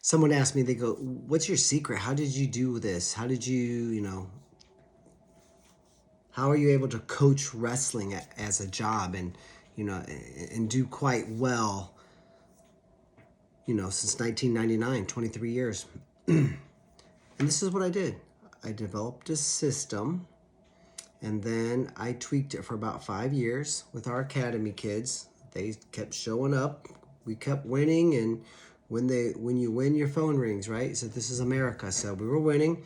Someone asked me, they go, what's your secret? How did you do this? How did you, how are you able to coach wrestling as a job and do quite well, since 1999, 23 years. And this is what I did. I developed a system, and then I tweaked it for about 5 years with our academy kids. They kept showing up. We kept winning, and when you win, your phone rings, right? So this is America. So we were winning.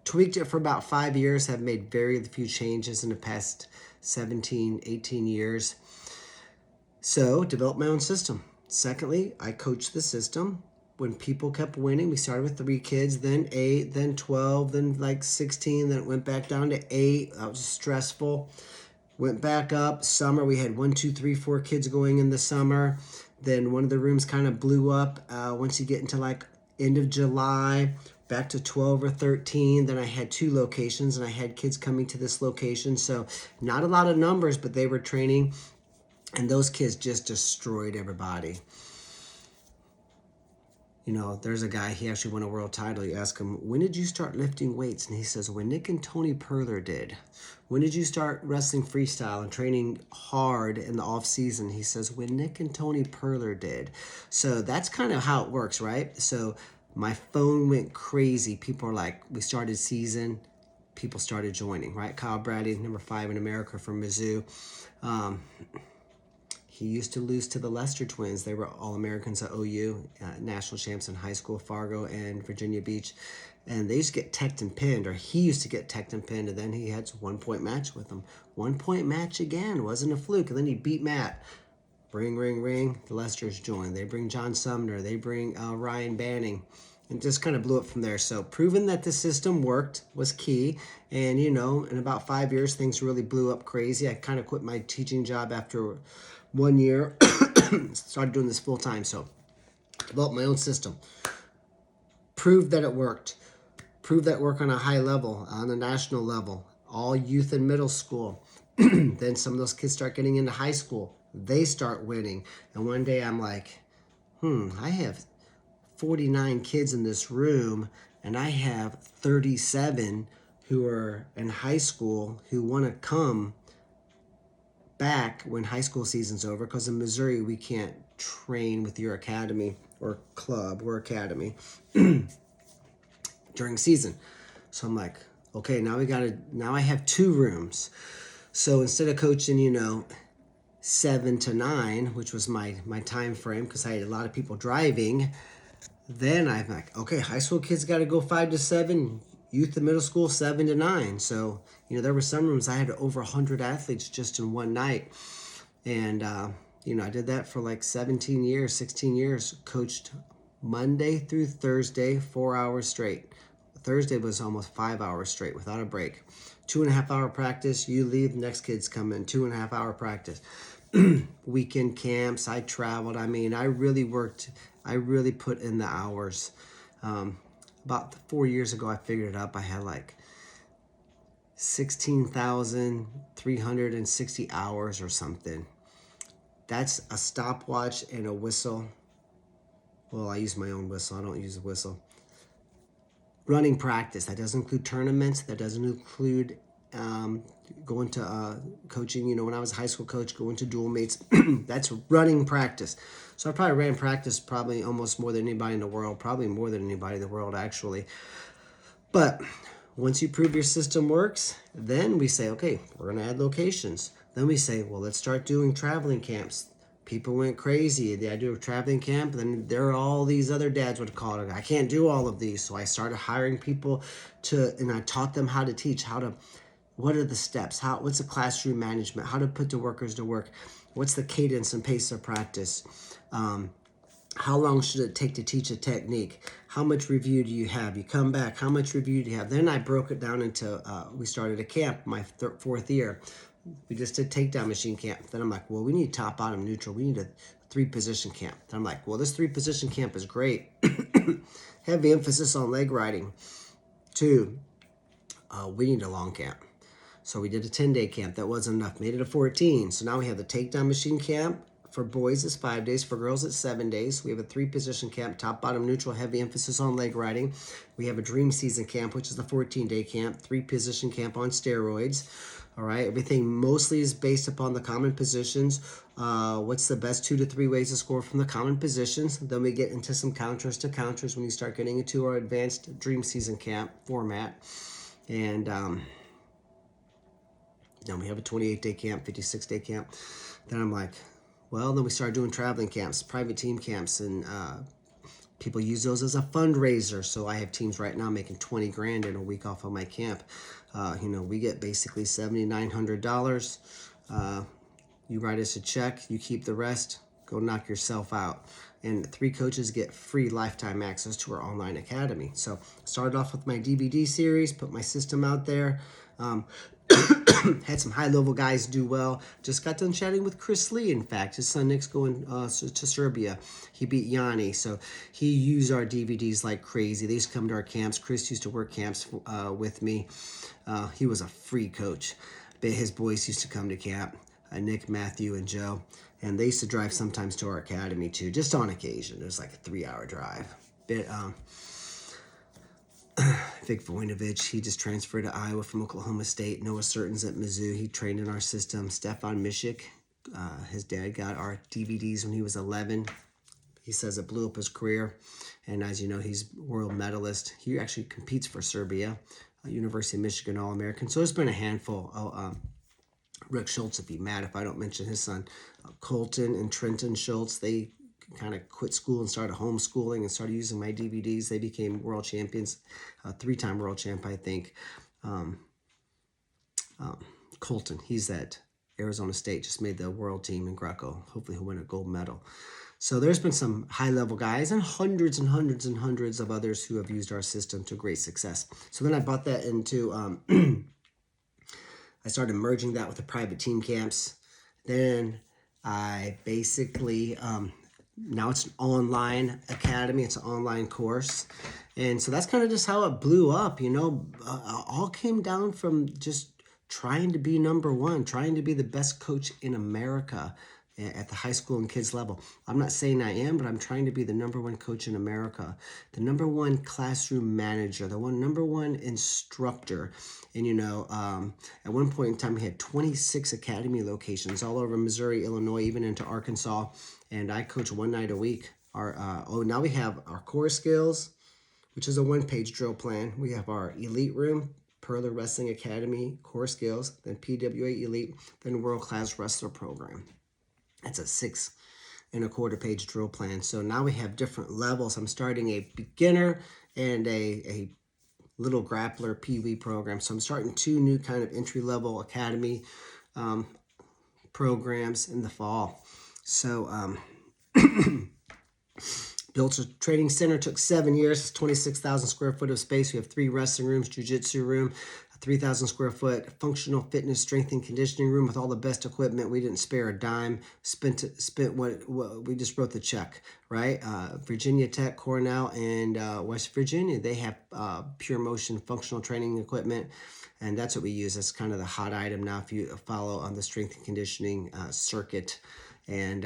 Tweaked it for about 5 years. Have made very few changes in the past 17, 18 years. So developed my own system. Secondly, I coached the system. When people kept winning, we started with 3 kids, then 8, then 12, then like 16, then it went back down to 8. That was stressful. Went back up. Summer, we had 1, 2, 3, 4 kids going in the summer. Then one of the rooms kind of blew up once you get into like end of July, back to 12 or 13. Then I had 2 locations, and I had kids coming to this location. So not a lot of numbers, but they were training, and those kids just destroyed everybody. There's a guy, he actually won a world title. You ask him, when did you start lifting weights? And he says, when Nick and Tony Purler did. When did you start wrestling freestyle and training hard in the off season? He says, when Nick and Tony Purler did. So that's kind of how it works, right? So my phone went crazy. People are like, we started season, people started joining, right? Kyle Bradley, number 5 in America from Mizzou. He used to lose to the Lester twins. They were All-Americans at OU, national champs in high school, Fargo and Virginia Beach. And they used to get teched and pinned, or he used to get teched and pinned, and then he had a 1-point match with them. 1-point match again, wasn't a fluke. And then he beat Matt. Ring, ring, ring. The Lesters joined. They bring John Sumner. They bring Ryan Banning. And just kind of blew up from there. So proving that the system worked was key. And, in about 5 years, things really blew up crazy. I kind of quit my teaching job after 1 year. Started doing this full time. So developed my own system. Proved that it worked. Proved that work on a high level, on a national level. All youth and middle school. Then some of those kids start getting into high school. They start winning. And one day I'm like, I have 49 kids in this room, and I have 37 who are in high school who want to come back when high school season's over, because in Missouri we can't train with your academy or club or academy during season. So I'm like, okay, now I have 2 rooms. So instead of coaching, 7 to 9, which was my time frame, because I had a lot of people driving, then I'm like, okay, high school kids got to go 5 to 7, youth and middle school 7 to 9. So, there were some rooms I had over 100 athletes just in one night. And, I did that for like 17 years, 16 years, coached Monday through Thursday, 4 hours straight. Thursday was almost 5 hours straight without a break. 2.5 hour practice, you leave, the next kids come in, 2.5 hour practice. Weekend camps, I traveled. I really worked. I really put in the hours. About 4 years ago, I figured it up. I had like 16,360 hours or something. That's a stopwatch and a whistle. Well, I use my own whistle. I don't use a whistle. Running practice. That doesn't include tournaments. That doesn't include going to coaching. When I was a high school coach, going to dual mates. That's running practice. So I probably ran practice almost more than anybody in the world. Probably more than anybody in the world, actually. But once you prove your system works, then we say, okay, we're going to add locations. Then we say, well, let's start doing traveling camps. People went crazy. I do a traveling camp, and then there are all these other dads would call it. I can't do all of these. So I started hiring people and I taught them how to teach, what are the steps? What's the classroom management? How to put the workers to work? What's the cadence and pace of practice? How long should it take to teach a technique? How much review do you have? You come back, how much review do you have? Then I broke it down into, we started a camp my 4th year. We just did takedown machine camp. Then I'm like, well, we need top, bottom, neutral. We need a 3-position camp. Then I'm like, well, this 3-position camp is great. Heavy emphasis on leg riding. 2, we need a long camp. So we did a 10-day camp. That wasn't enough. Made it a 14. So now we have the takedown machine camp, For boys, it's 5 days. For girls, it's 7 days. We have a 3-position camp, top, bottom, neutral, heavy emphasis on leg riding. We have a dream season camp, which is the 14-day camp, 3-position camp on steroids. All right, everything mostly is based upon the common positions. What's the best 2 to 3 ways to score from the common positions? Then we get into some counters to counters when you start getting into our advanced dream season camp format. And then we have a 28-day camp, 56-day camp. Then I'm like, well, then we started doing traveling camps, private team camps, and people use those as a fundraiser. So I have teams right now making $20,000 in a week off of my camp. We get basically $7,900. You write us a check, you keep the rest, go knock yourself out. And 3 coaches get free lifetime access to our online academy. So started off with my DVD series, put my system out there. Had some high-level guys do well. Just got done chatting with Chris Lee, in fact. His son Nick's going to Serbia. He beat Yanni, so he used our DVDs like crazy. They used to come to our camps. Chris used to work camps with me. He was a free coach. But his boys used to come to camp, Nick, Matthew, and Joe. And they used to drive sometimes to our academy, too, just on occasion. It was like a 3-hour drive. But, Vic Voinovich, he just transferred to Iowa from Oklahoma State. Noah Surton's at Mizzou. He trained in our system. Stefan Mishik, his dad got our DVDs when he was 11. He says it blew up his career. And as you know, he's world medalist. He actually competes for Serbia, University of Michigan All-American. So there's been a handful. Rick Schultz would be mad if I don't mention his son. Colton and Trenton Schultz, they kind of quit school and started homeschooling and started using my DVDs. They became world champions, 3-time world champ, I think. Colton, he's at Arizona State, just made the world team in Greco. Hopefully he'll win a gold medal. So there's been some high-level guys and hundreds and hundreds and hundreds of others who have used our system to great success. So then I brought that into, I started merging that with the private team camps. Then I basically, now it's an online academy. It's an online course. And so that's kind of just how it blew up, all came down from just trying to be number one, trying to be the best coach in America at the high school and kids level. I'm not saying I am, but I'm trying to be the number one coach in America, the number one classroom manager, the number one instructor. And, at one point in time, we had 26 academy locations all over Missouri, Illinois, even into Arkansas. And I coach 1 night a week. Now we have our core skills, which is a 1-page drill plan. We have our elite room, Purler Wrestling Academy, core skills, then PWA Elite, then World Class Wrestler Program. That's a 6.25-page drill plan. So now we have different levels. I'm starting a beginner and a little grappler PV program. So I'm starting 2 new kind of entry-level academy programs in the fall. So built a training center, took 7 years. It's 26,000 square foot of space. We have 3 wrestling rooms, jiu-jitsu room, a 3,000 square foot functional fitness, strength, and conditioning room with all the best equipment. We didn't spare a dime. Spent what we just wrote the check, right? Virginia Tech, Cornell, and West Virginia, they have pure motion functional training equipment. And that's what we use. That's kind of the hot item now if you follow on the strength and conditioning circuit. And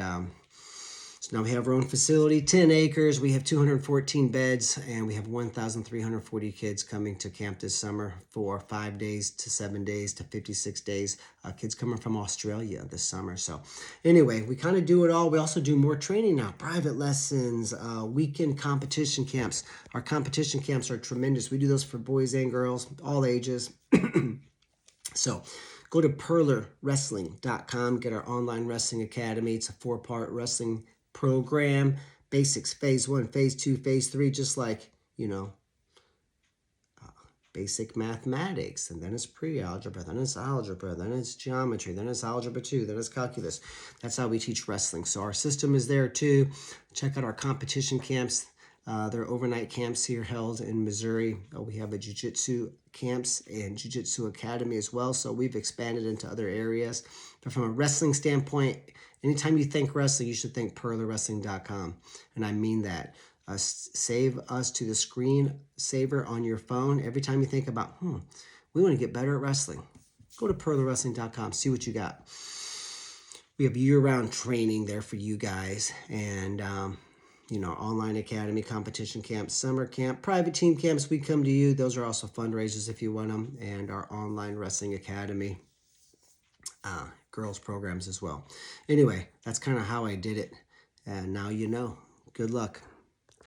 so now we have our own facility, 10 acres. We have 214 beds, and we have 1,340 kids coming to camp this summer for 5 days to 7 days to 56 days. Kids coming from Australia this summer. So anyway, we kind of do it all. We also do more training now, private lessons, weekend competition camps. Our competition camps are tremendous. We do those for boys and girls, all ages. So go to PurlerWrestling.com, get our online wrestling academy. It's a 4-part wrestling program, basics, phase 1, phase 2, phase 3, just like, basic mathematics, and then it's pre-algebra, then it's algebra, then it's geometry, then it's algebra 2, then it's calculus. That's how we teach wrestling. So our system is there too. Check out our competition camps. There are overnight camps here held in Missouri. We have a jiu-jitsu camps and jiu-jitsu academy as well. So we've expanded into other areas. But from a wrestling standpoint, anytime you think wrestling, you should think PurlerWrestling.com. And I mean that. Save us to the screen saver on your phone. Every time you think about, we want to get better at wrestling, go to PurlerWrestling.com, see what you got. We have year-round training there for you guys, and online academy, competition camps, summer camp, private team camps. We come to you. Those are also fundraisers if you want them, and our online wrestling academy, girls programs as well. Anyway, that's kind of how I did it, and now you know. Good luck.